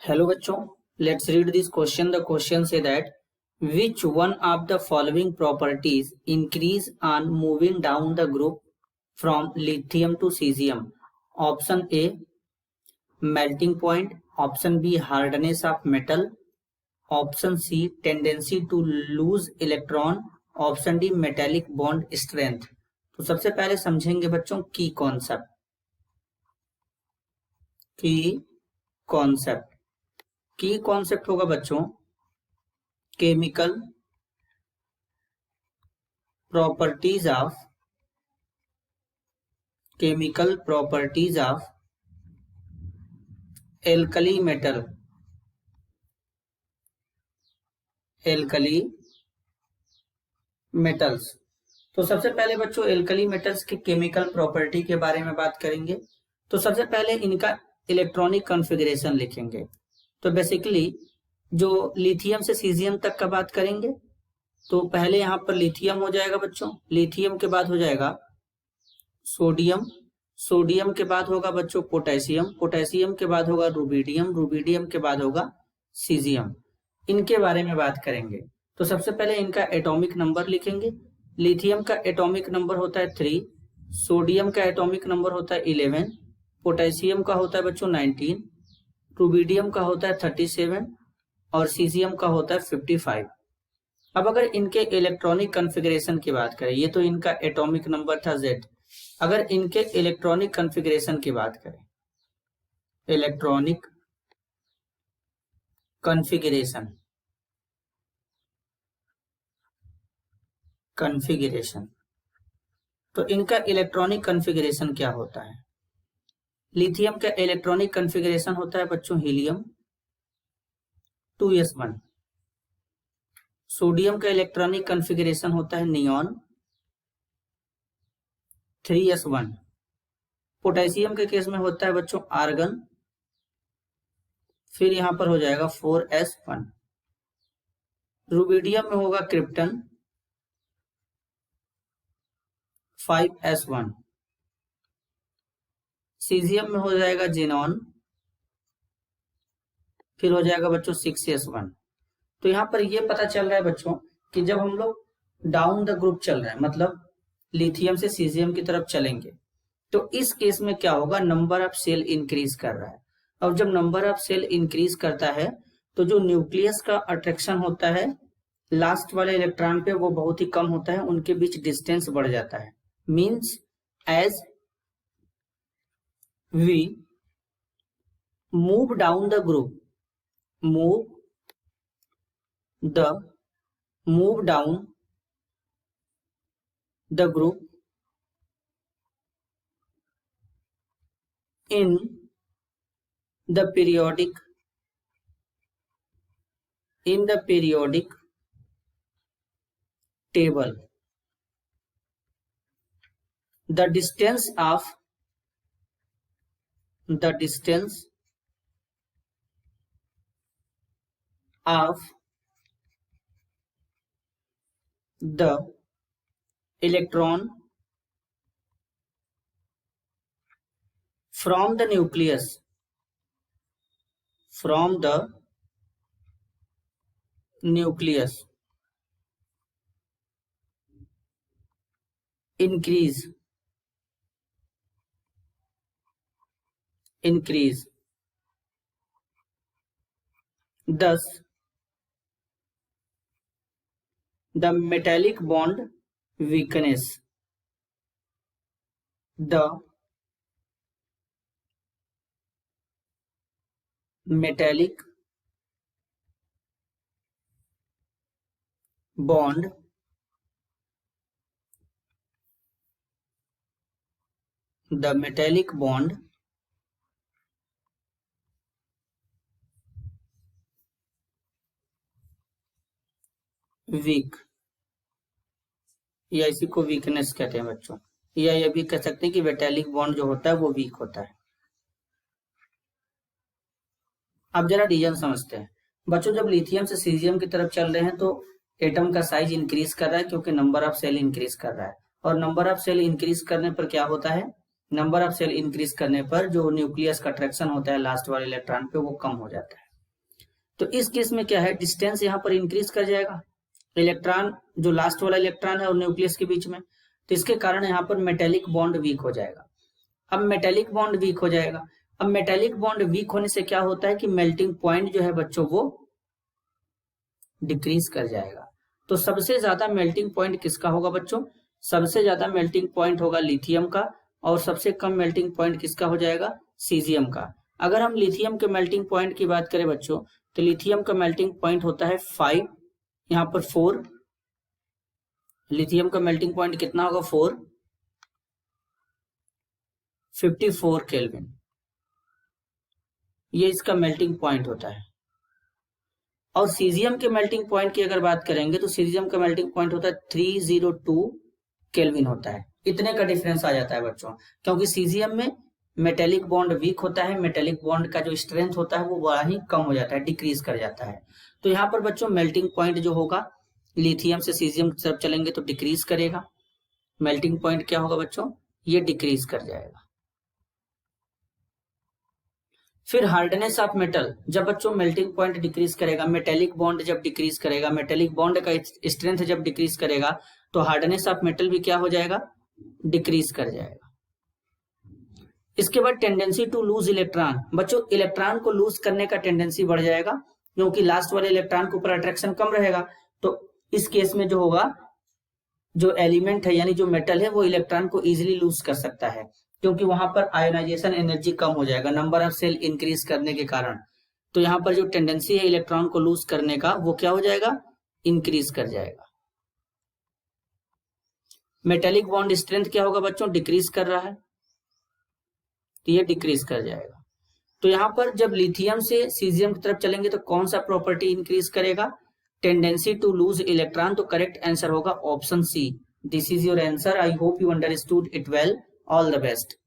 Hello बच्चों, let's read this question. The question say that which one of the following properties increase on moving down the group from lithium to cesium? Option A, melting point. Option B, hardness of metal. Option C, tendency to lose electron. Option D, metallic bond strength. तो सबसे पहले समझेंगे बच्चों की concept होगा बच्चों chemical properties of alkali metals. तो सबसे पहले बच्चों एल्कली मेटल्स के केमिकल प्रॉपर्टी के बारे में बात करेंगे। तो सबसे पहले इनका इलेक्ट्रॉनिक कॉन्फ़िगरेशन लिखेंगे। तो बेसिकली जो लिथियम से सीजियम तक का बात करेंगे तो पहले यहाँ पर लिथियम हो जाएगा बच्चों, लिथियम के बाद हो जाएगा सोडियम, सोडियम के बाद होगा बच्चों पोटेशियम, पोटेशियम के बाद होगा रुबिडियम, रुबिडियम के बाद होगा सीजियम। इनके बारे में बात करेंगे। तो सबसे पहले इनका एटॉमिक नंबर लिखेंगे। लिथियम का एटॉमिक नंबर होता है 3, सोडियम का एटॉमिक नंबर होता है 11, पोटेशियम का होता है बच्चों 19, रुबिडियम का होता है 37 और सीजियम का होता है 55। अब अगर इनके इलेक्ट्रॉनिक कॉन्फ़िगरेशन की बात करें, ये तो इनका एटॉमिक नंबर था Z। अगर इनके इलेक्ट्रॉनिक कॉन्फ़िगरेशन की बात करें, इलेक्ट्रॉनिक कॉन्फ़िगरेशन तो इनका इलेक्ट्रॉनिक कॉन्फ़िगरेशन क्या होता है? लिथियम का इलेक्ट्रॉनिक कॉन्फ़िगरेशन होता है बच्चों हीलियम 2s1, सोडियम का इलेक्ट्रॉनिक कॉन्फ़िगरेशन होता है नियॉन 3s1, पोटेशियम के केस में होता है बच्चों आर्गन, फिर यहां पर हो जाएगा 4s1, रुबिडियम में होगा क्रिप्टन 5s1, सीजियम में हो जाएगा जेनॉन, फिर हो जाएगा बच्चों 6s1। तो यहां पर ये पता चल रहा है बच्चों कि जब हम लोग डाउन द ग्रुप चल रहे हैं, मतलब लिथियम से सीजियम की तरफ चलेंगे, तो इस केस में क्या होगा, नंबर ऑफ सेल इंक्रीज कर रहा है। और जब नंबर ऑफ सेल इंक्रीज करता है तो जो न्यूक्लियस का अट्रैक्शन होता है लास्ट वाले इलेक्ट्रॉन पे वो बहुत ही कम होता है, उनके बीच डिस्टेंस बढ़ जाता है। Means as we move down the group, move down the group in the periodic table, the distance of the electron from the nucleus increase thus the metallic bond weakness, the metallic bond weak, या इसी को weakness कहते हैं बच्चों, या ये भी कह सकते हैं कि मेटालिक बॉन्ड जो होता है वो वीक होता है। अब जरा रीजन समझते हैं बच्चों। जब लिथियम से सीजियम की तरफ चल रहे हैं तो एटम का साइज इंक्रीज कर रहा है क्योंकि नंबर ऑफ सेल इंक्रीज कर रहा है, और नंबर ऑफ सेल इंक्रीज करने पर क्या होता है, नंबर ऑफ सेल इंक्रीज करने पर जो न्यूक्लियस का अट्रैक्शन होता है लास्ट वाले इलेक्ट्रॉन पे वो कम हो जाता है। तो इस केस में क्या है, डिस्टेंस यहाँ पर इंक्रीज कर जाएगा, इलेक्ट्रॉन जो लास्ट वाला इलेक्ट्रॉन है और न्यूक्लियस के बीच में, तो इसके कारण यहाँ पर मेटेलिक बॉन्ड वीक हो जाएगा। अब मेटेलिक बॉन्ड वीक हो जाएगा, अब मेटेलिक बॉन्ड वीक होने से क्या होता है कि मेल्टिंग पॉइंट जो है बच्चों वो डिक्रीज कर जाएगा। तो सबसे ज्यादा मेल्टिंग पॉइंट किसका होगा बच्चों, सबसे ज्यादा मेल्टिंग पॉइंट होगा लिथियम का, और सबसे कम मेल्टिंग पॉइंट किसका हो जाएगा, सीजियम का। अगर हम लिथियम के मेल्टिंग पॉइंट की बात करें बच्चों, तो लिथियम का मेल्टिंग पॉइंट होता है 5, यहाँ पर 4, लिथियम का मेल्टिंग पॉइंट कितना होगा 454 केल्विन, ये इसका मेल्टिंग पॉइंट होता है। और सीजियम के मेल्टिंग पॉइंट की अगर बात करेंगे तो सीजियम का मेल्टिंग पॉइंट होता है 302 केल्विन होता है। इतने का डिफरेंस आ जाता है बच्चों, क्योंकि सीजियम में मेटेलिक बॉन्ड वीक होता है, मेटेलिक बॉन्ड का जो स्ट्रेंथ होता है वो बड़ा ही कम हो जाता है, डिक्रीज कर जाता है। तो यहाँ पर बच्चों मेल्टिंग पॉइंट जो होगा लिथियम से सीजियम की तरफ चलेंगे तो डिक्रीज करेगा, मेल्टिंग पॉइंट क्या होगा बच्चों, ये डिक्रीज कर जाएगा। फिर हार्डनेस ऑफ मेटल, जब बच्चों मेल्टिंग पॉइंट डिक्रीज करेगा, मेटेलिक बॉन्ड जब डिक्रीज करेगा, मेटेलिक बॉन्ड का स्ट्रेंथ जब डिक्रीज करेगा, तो हार्डनेस ऑफ मेटल भी क्या हो जाएगा, डिक्रीज कर जाएगा। इसके बाद टेंडेंसी टू लूज इलेक्ट्रॉन, बच्चों इलेक्ट्रॉन को लूज करने का टेंडेंसी बढ़ जाएगा, क्योंकि लास्ट वाले इलेक्ट्रॉन के ऊपर अट्रैक्शन कम रहेगा। तो इस केस में जो होगा, जो एलिमेंट है यानी जो मेटल है वो इलेक्ट्रॉन को इजीली लूज कर सकता है, क्योंकि वहां पर आयोनाइजेशन एनर्जी कम हो जाएगा नंबर ऑफ सेल इंक्रीज करने के कारण। तो यहाँ पर जो टेंडेंसी है इलेक्ट्रॉन को लूज करने का वो क्या हो जाएगा, इंक्रीज कर जाएगा। मेटेलिक बॉन्ड स्ट्रेंथ क्या होगा बच्चों, डिक्रीज कर रहा है, तो ये डिक्रीज कर जाएगा। तो यहाँ पर जब लिथियम से सीजियम की तरफ चलेंगे तो कौन सा प्रॉपर्टी इंक्रीज करेगा, टेंडेंसी टू लूज इलेक्ट्रॉन। तो करेक्ट आंसर होगा option C. This is your answer. I hope you understood it well. All the best.